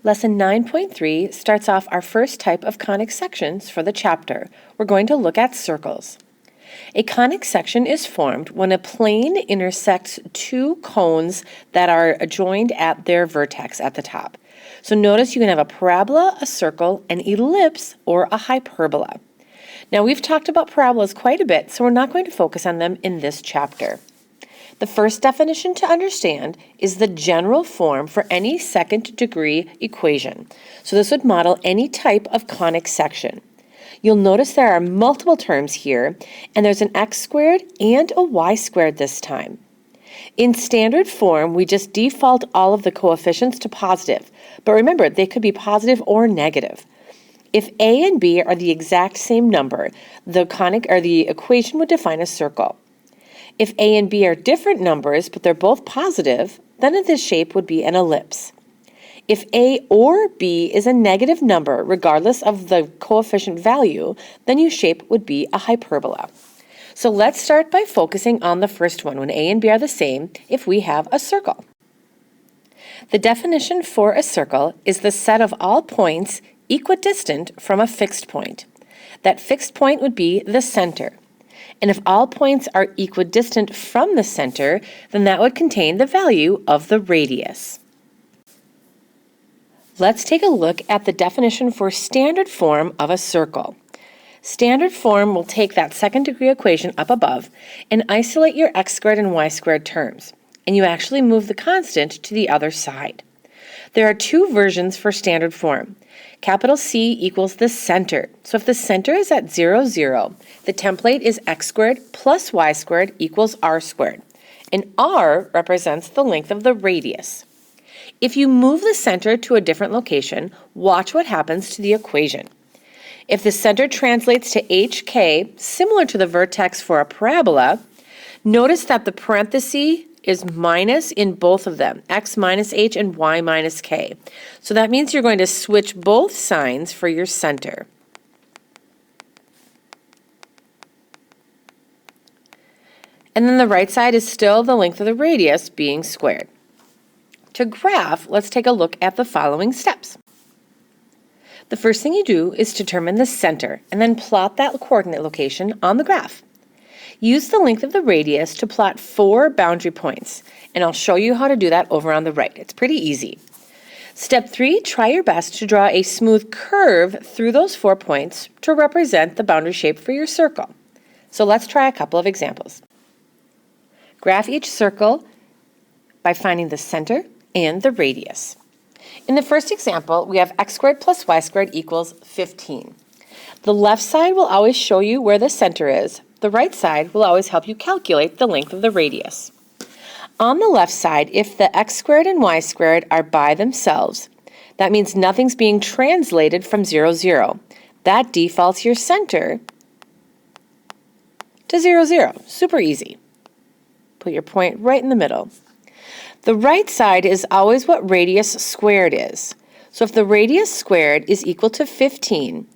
Lesson 9.3 starts off our first type of conic sections for the chapter. We're going to look at circles. A conic section is formed when a plane intersects two cones that are joined at their vertex at the top. So notice you can have a parabola, a circle, an ellipse, or a hyperbola. Now we've talked about parabolas quite a bit, so we're not going to focus on them in this chapter. The first definition to understand is the general form for any second-degree equation. So this would model any type of conic section. You'll notice there are multiple terms here, and there's an x squared and a y squared this time. In standard form, we just default all of the coefficients to positive, but remember, they could be positive or negative. If a and b are the exact same number, the equation would define a circle. If a and b are different numbers, but they're both positive, then this shape would be an ellipse. If a or b is a negative number, regardless of the coefficient value, then your shape would be a hyperbola. So let's start by focusing on the first one, when a and b are the same, if we have a circle. The definition for a circle is the set of all points equidistant from a fixed point. That fixed point would be the center. And if all points are equidistant from the center, then that would contain the value of the radius. Let's take a look at the definition for standard form of a circle. Standard form will take that second-degree equation up above and isolate your x squared and y squared terms, and you actually move the constant to the other side. There are two versions for standard form. Capital C equals the center. So if the center is at 0, 0, the template is x squared plus y squared equals r squared. And r represents the length of the radius. If you move the center to a different location, watch what happens to the equation. If the center translates to hk, similar to the vertex for a parabola, notice that the parenthesis is minus in both of them, x minus h and y minus k. So that means you're going to switch both signs for your center. And then the right side is still the length of the radius being squared. To graph, let's take a look at the following steps. The first thing you do is determine the center and then plot that coordinate location on the graph. Use the length of the radius to plot 4 boundary points, and I'll show you how to do that over on the right. It's pretty easy. Step 3, try your best to draw a smooth curve through those 4 points to represent the boundary shape for your circle. So let's try a couple of examples. Graph each circle by finding the center and the radius. In the first example, we have x squared plus y squared equals 15. The left side will always show you where the center is. The right side will always help you calculate the length of the radius. On the left side, if the x squared and y squared are by themselves, that means nothing's being translated from 0, 0. That defaults your center to 0, 0. Super easy. Put your point right in the middle. The right side is always what radius squared is. So if the radius squared is equal to 15,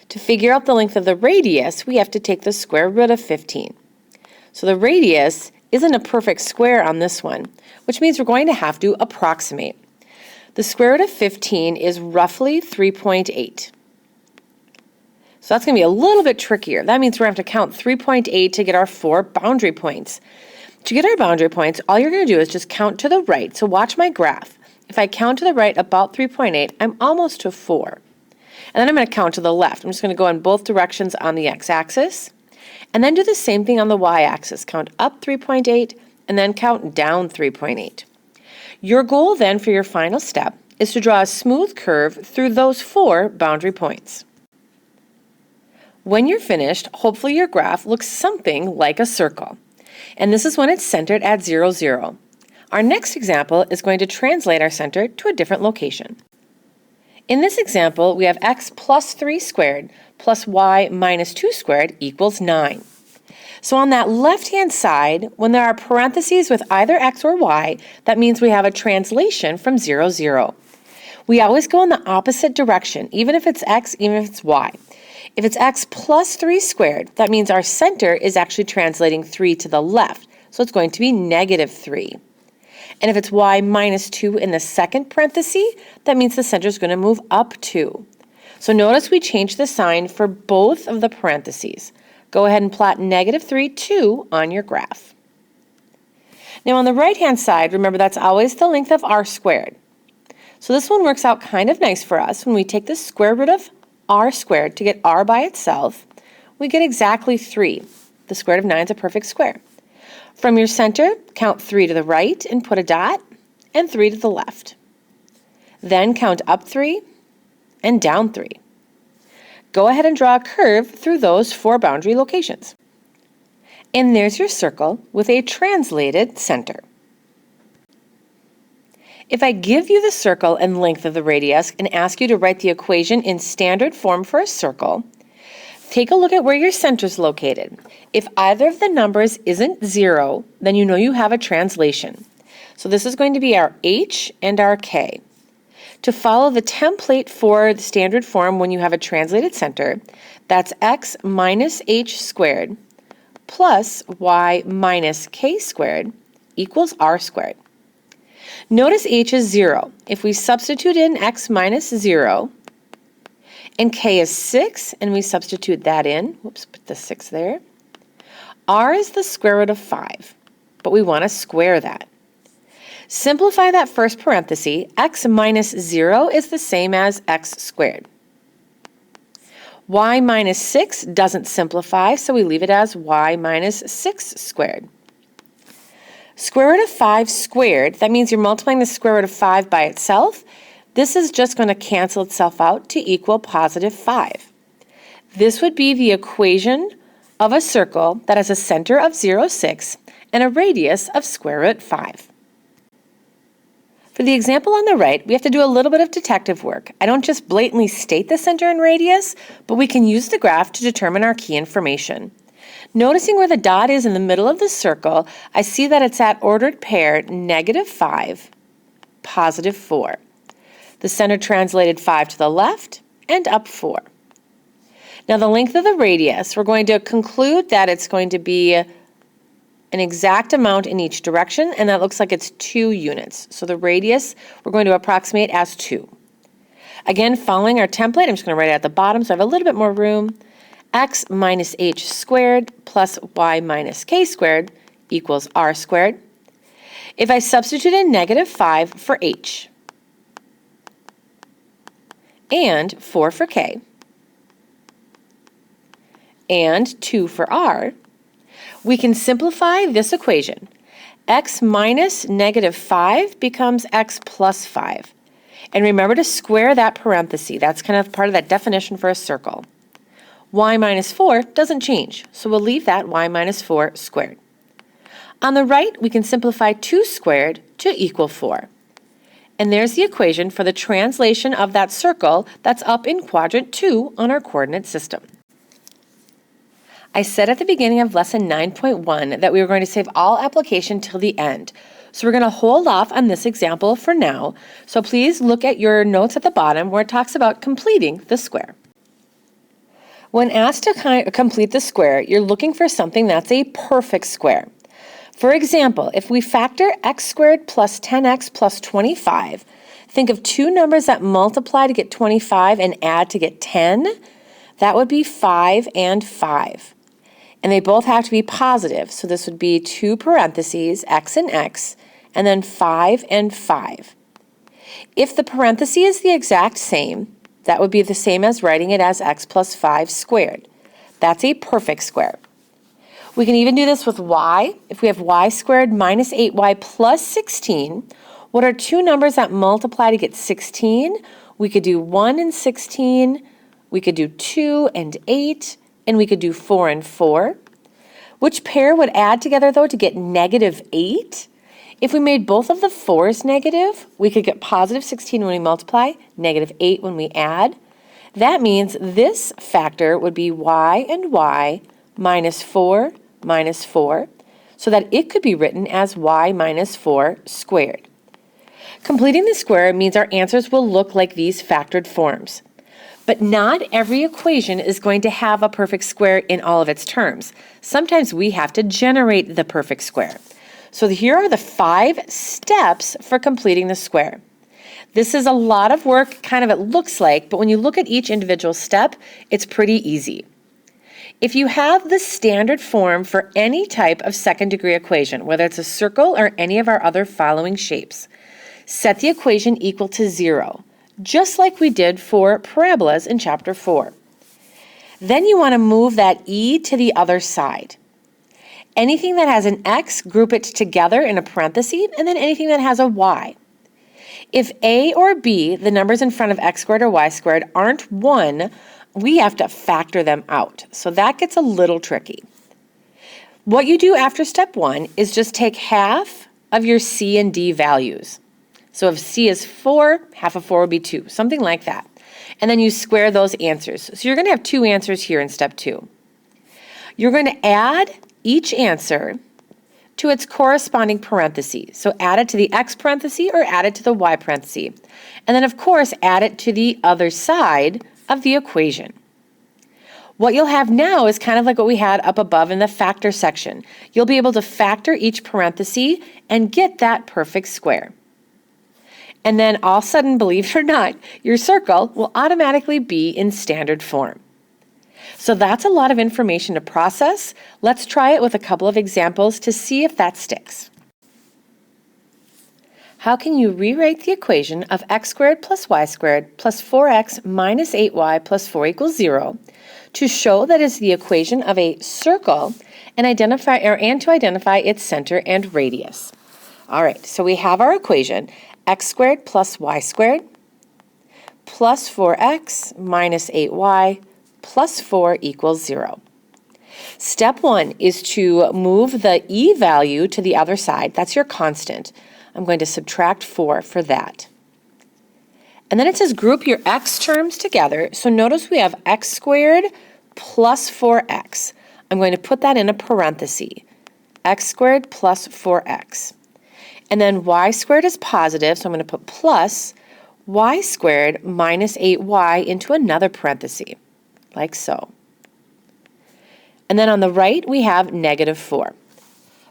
to figure out the length of the radius, we have to take the square root of 15. So the radius isn't a perfect square on this one, which means we're going to have to approximate. The square root of 15 is roughly 3.8. So that's going to be a little bit trickier. That means we're going to have to count 3.8 to get our 4 boundary points. To get our boundary points, all you're going to do is just count to the right. So watch my graph. If I count to the right about 3.8, I'm almost to 4. And then I'm going to count to the left. I'm just going to go in both directions on the x-axis. And then do the same thing on the y-axis. Count up 3.8 and then count down 3.8. Your goal then for your final step is to draw a smooth curve through those 4 boundary points. When you're finished, hopefully your graph looks something like a circle. And this is when it's centered at 0, 0. Our next example is going to translate our center to a different location. In this example, we have x plus 3 squared plus y minus 2 squared equals 9. So on that left-hand side, when there are parentheses with either x or y, that means we have a translation from 0, 0. We always go in the opposite direction, even if it's x, even if it's y. If it's x plus 3 squared, that means our center is actually translating 3 to the left, so it's going to be negative 3. And if it's y minus 2 in the second parenthesis, that means the center is going to move up 2. So notice we changed the sign for both of the parentheses. Go ahead and plot -3, 2 on your graph. Now on the right-hand side, remember that's always the length of r squared. So this one works out kind of nice for us. When we take the square root of r squared to get r by itself, we get exactly 3. The square root of 9 is a perfect square. From your center, count 3 to the right and put a dot, and 3 to the left. Then count up 3 and down 3. Go ahead and draw a curve through those 4 boundary locations. And there's your circle with a translated center. If I give you the circle and length of the radius and ask you to write the equation in standard form for a circle, take a look at where your center is located. If either of the numbers isn't 0, then you know you have a translation. So this is going to be our h and our k. To follow the template for the standard form when you have a translated center, that's x minus h squared plus y minus k squared equals r squared. Notice h is 0. If we substitute in x minus 0, and k is 6, and we substitute that in, whoops, put the 6 there, r is the square root of 5, but we want to square that. Simplify that first parenthesis. X minus 0 is the same as x squared. Y minus 6 doesn't simplify, so we leave it as y minus 6 squared. Square root of 5 squared, that means you're multiplying the square root of 5 by itself. This is just going to cancel itself out to equal positive 5. This would be the equation of a circle that has a center of 0, 6 and a radius of square root 5. For the example on the right, we have to do a little bit of detective work. I don't just blatantly state the center and radius, but we can use the graph to determine our key information. Noticing where the dot is in the middle of the circle, I see that it's at ordered pair -5, +4. The center translated 5 to the left and up 4. Now the length of the radius, we're going to conclude that it's going to be an exact amount in each direction, and that looks like it's 2 units. So the radius we're going to approximate as 2. Again, following our template, I'm just going to write it at the bottom so I have a little bit more room. X minus h squared plus y minus k squared equals r squared. If I substitute in -5 for h and 4 for k and 2 for r, we can simplify this equation. X minus -5 becomes x plus 5. And remember to square that parenthesis. That's kind of part of that definition for a circle. Y minus 4 doesn't change, so we'll leave that y minus 4 squared. On the right, we can simplify 2 squared to equal 4. And there's the equation for the translation of that circle that's up in quadrant 2 on our coordinate system. I said at the beginning of lesson 9.1 that we were going to save all application till the end. So we're going to hold off on this example for now. So please look at your notes at the bottom where it talks about completing the square. When asked to complete the square, you're looking for something that's a perfect square. For example, if we factor x squared plus 10x plus 25, think of two numbers that multiply to get 25 and add to get 10. That would be 5 and 5. And they both have to be positive, so this would be 2 parentheses, x and x, and then 5 and 5. If the parenthesis is the exact same, that would be the same as writing it as x plus 5 squared. That's a perfect square. We can even do this with y. If we have y squared minus 8y plus 16, what are two numbers that multiply to get 16? We could do 1 and 16, we could do 2 and 8, and we could do 4 and 4. Which pair would add together, though, to get -8? If we made both of the 4's negative, we could get positive 16 when we multiply, -8 when we add. That means this factor would be y and y minus 4 minus 4, so that it could be written as y minus 4 squared. Completing the square means our answers will look like these factored forms. But not every equation is going to have a perfect square in all of its terms. Sometimes we have to generate the perfect square. So here are the 5 steps for completing the square. This is a lot of work, kind of it looks like, but when you look at each individual step, it's pretty easy. If you have the standard form for any type of second-degree equation, whether it's a circle or any of our other following shapes, set the equation equal to 0, just like we did for parabolas in Chapter 4. Then you want to move that e to the other side. Anything that has an x, group it together in a parenthesis, and then anything that has a y. If a or b, the numbers in front of x squared or y squared, aren't 1, we have to factor them out. So that gets a little tricky. What you do after step 1 is just take half of your c and d values. So if c is 4, half of 4 would be 2, something like that. And then you square those answers. So you're going to have 2 answers here in step 2. You're going to add each answer to its corresponding parenthesis. So add it to the x parenthesis or add it to the y parenthesis. And then, of course, add it to the other side of the equation. What you'll have now is kind of like what we had up above in the factor section. You'll be able to factor each parenthesis and get that perfect square. And then all of a sudden, believe it or not, your circle will automatically be in standard form. So that's a lot of information to process. Let's try it with a couple of examples to see if that sticks. How can you rewrite the equation of x squared plus y squared plus 4x minus 8y plus 4 equals 0 to show that it's the equation of a circle and to identify its center and radius? All right, so we have our equation, x squared plus y squared plus 4x minus 8y plus 4 equals 0. Step 1 is to move the e value to the other side. That's your constant. I'm going to subtract 4 for that. And then it says group your x terms together. So notice we have x squared plus 4x. I'm going to put that in a parenthesis. X squared plus 4x. And then y squared is positive, so I'm going to put plus y squared minus 8y into another parenthesis, like so. And then on the right, we have negative 4.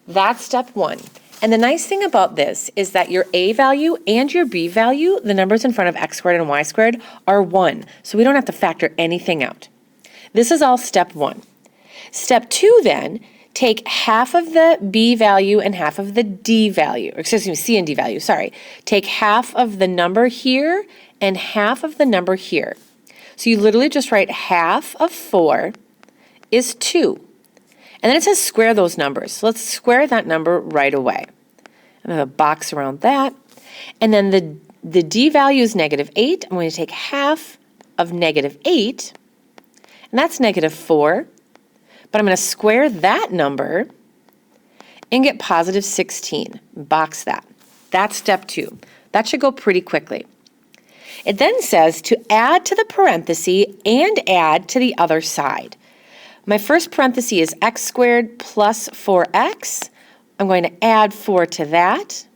That's step 1. And the nice thing about this is that your a value and your b value, the numbers in front of x squared and y squared, are 1. So we don't have to factor anything out. This is all step 1. Step 2 then, take half of the b value and half of the d value, or excuse me, c and d value, sorry. Take half of the number here and half of the number here. So you literally just write half of 4 is 2. And then it says square those numbers. So let's square that number right away. I have a box around that. And then the d value is negative 8. I'm going to take half of negative 8, and that's negative 4. But I'm going to square that number and get positive 16. Box that. That's step 2. That should go pretty quickly. It then says to add to the parenthesis and add to the other side. My first parenthesis is x squared plus 4x. I'm going to add 4 to that.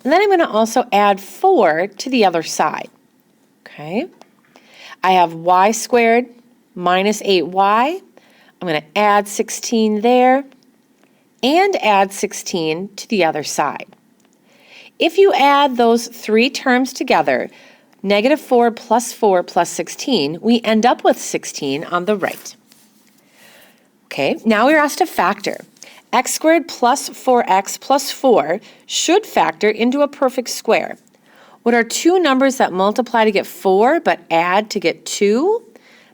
And then I'm going to also add 4 to the other side. Okay. I have y squared minus 8y. I'm going to add 16 there and add 16 to the other side. If you add those 3 terms together, negative 4 plus 16, we end up with 16 on the right. Okay, now we're asked to factor. X squared plus 4x plus 4 should factor into a perfect square. What are 2 numbers that multiply to get 4 but add to get 2?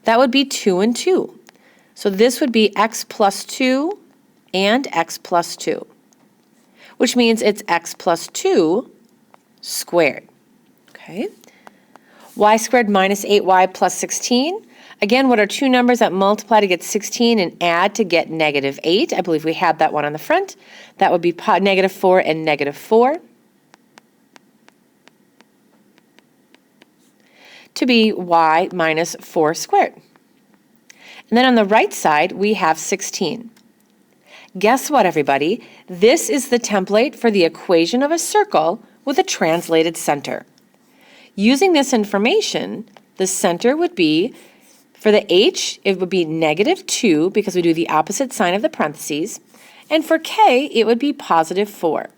That would be 2 and 2. So this would be x plus 2 and x plus 2, which means it's x plus 2 squared. Okay. Y squared minus 8y plus 16. Again, what are 2 numbers that multiply to get 16 and add to get negative 8? I believe we had that one on the front. That would be negative 4 and negative 4. To be y minus 4 squared. And then on the right side, we have 16. Guess what, everybody? This is the template for the equation of a circle with a translated center. Using this information, the center would be, for the h, it would be negative 2 because we do the opposite sign of the parentheses, And for k, it would be positive 4.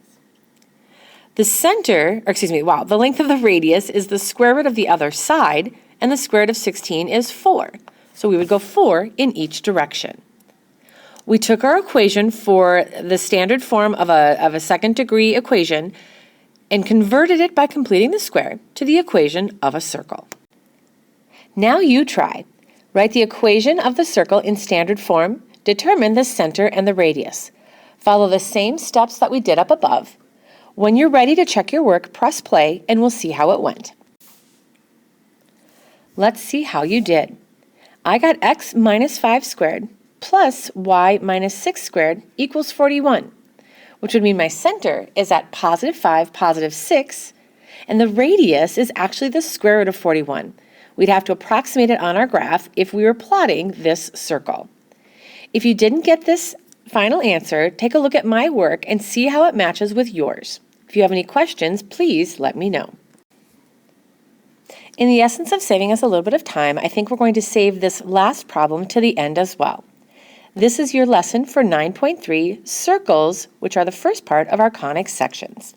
The the length of the radius is the square root of the other side, and the square root of 16 is 4. So we would go 4 in each direction. We took our equation for the standard form of a second degree equation and converted it by completing the square to the equation of a circle. Now you try. Write the equation of the circle in standard form, determine the center and the radius. Follow the same steps that we did up above. When you're ready to check your work, press play and we'll see how it went. Let's see how you did. I got x minus 5 squared plus y minus 6 squared equals 41, which would mean my center is at positive 5, positive 6, and the radius is actually the square root of 41. We'd have to approximate it on our graph if we were plotting this circle. If you didn't get this final answer, take a look at my work and see how it matches with yours. If you have any questions, please let me know. In the essence of saving us a little bit of time, I think we're going to save this last problem to the end as well. This is your lesson for 9.3, circles, which are the first part of our conic sections.